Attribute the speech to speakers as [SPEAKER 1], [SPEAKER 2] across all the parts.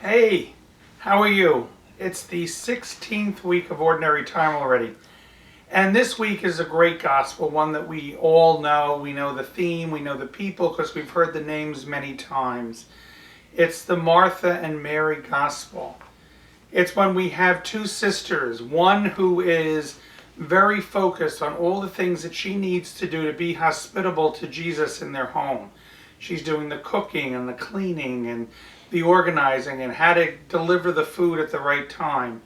[SPEAKER 1] Hey, how are you? It's the 16th week of Ordinary Time already. And this week is a great gospel, one that we all know. We know the theme, we know the people because we've heard the names many times. It's the Martha and Mary gospel. It's when we have two sisters, one who is very focused on all the things that she needs to do to be hospitable to Jesus in their home. She's doing the cooking and the cleaning and the organizing and how to deliver the food at the right time.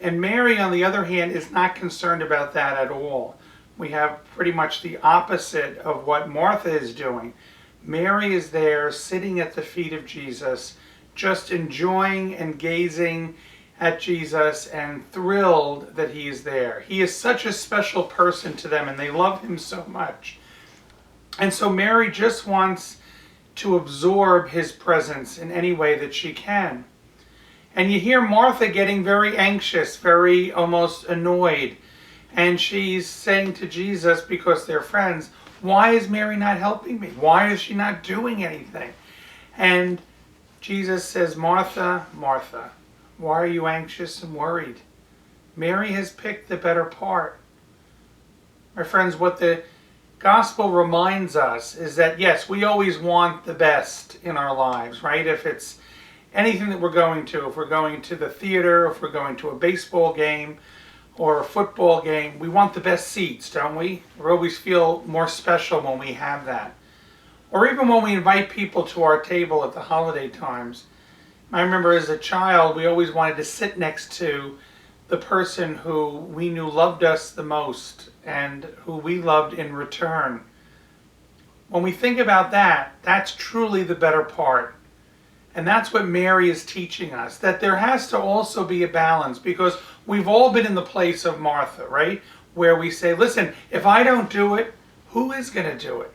[SPEAKER 1] And Mary, on the other hand, is not concerned about that at all. We have pretty much the opposite of what Martha is doing. Mary is there sitting at the feet of Jesus, just enjoying and gazing at Jesus and thrilled that he is there. He is such a special person to them and they love him so much. And so Mary just wants to absorb his presence in any way that she can. And you hear Martha getting very anxious, very almost annoyed. And she's saying to Jesus, because they're friends, why is Mary not helping me? Why is she not doing anything? And Jesus says, Martha, Martha, why are you anxious and worried? Mary has picked the better part. My friends, what the gospel reminds us is that, yes, we always want the best in our lives, right? If it's anything that we're going to, if we're going to the theater, if we're going to a baseball game or a football game, we want the best seats, don't we? We always feel more special when we have that. Or even when we invite people to our table at the holiday times. I remember as a child, we always wanted to sit next to the person who we knew loved us the most and who we loved in return. When we think about that, that's truly the better part. And that's what Mary is teaching us, that there has to also be a balance, because we've all been in the place of Martha, right? Where we say, listen, if I don't do it, who is going to do it?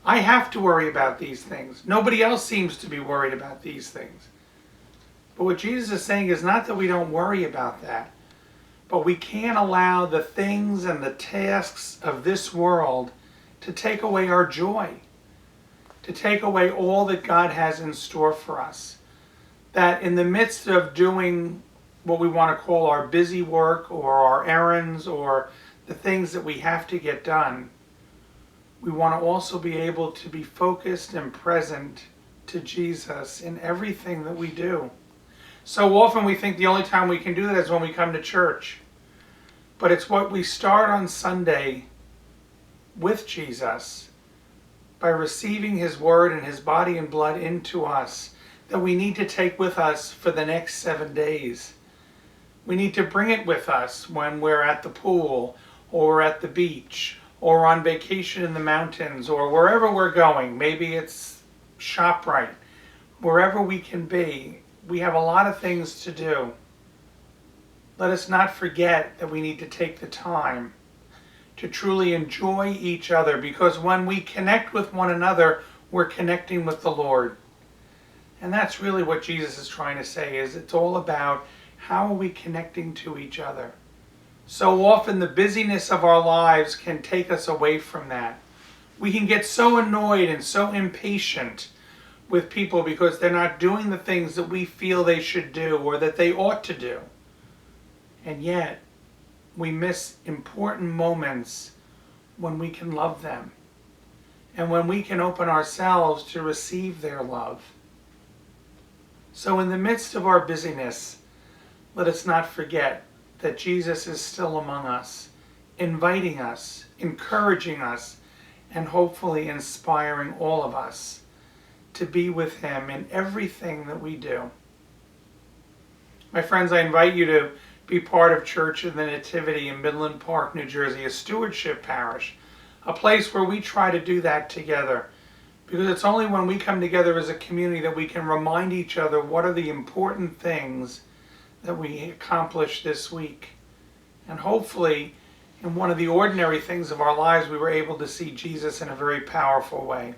[SPEAKER 1] I have to worry about these things. Nobody else seems to be worried about these things. But what Jesus is saying is not that we don't worry about that, but we can't allow the things and the tasks of this world to take away our joy, to take away all that God has in store for us. That in the midst of doing what we want to call our busy work or our errands or the things that we have to get done, we want to also be able to be focused and present to Jesus in everything that we do. So often we think the only time we can do that is when we come to church. But it's what we start on Sunday with Jesus, by receiving his word and his body and blood into us, that we need to take with us for the next 7 days. We need to bring it with us when we're at the pool or at the beach or on vacation in the mountains or wherever we're going. Maybe it's ShopRite. Wherever we can be, we have a lot of things to do. Let us not forget that we need to take the time to truly enjoy each other, because when we connect with one another, we're connecting with the Lord. And that's really what Jesus is trying to say, is it's all about how are we connecting to each other. So often the busyness of our lives can take us away from that. We can get so annoyed and so impatient with people because they're not doing the things that we feel they should do or that they ought to do. And yet, we miss important moments when we can love them and when we can open ourselves to receive their love. So in the midst of our busyness, let us not forget that Jesus is still among us, inviting us, encouraging us, and hopefully inspiring all of us to be with him in everything that we do. My friends, I invite you to be part of Church of the Nativity in Midland Park, New Jersey, a stewardship parish, a place where we try to do that together. Because it's only when we come together as a community that we can remind each other what are the important things that we accomplished this week. And hopefully, in one of the ordinary things of our lives, we were able to see Jesus in a very powerful way.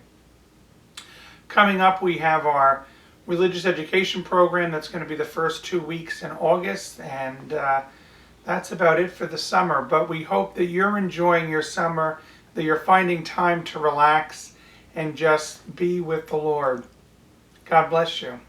[SPEAKER 1] Coming up, we have our religious education program. That's going to be the first 2 weeks in August, and that's about it for the summer. But we hope that you're enjoying your summer, that you're finding time to relax and just be with the Lord. God bless you.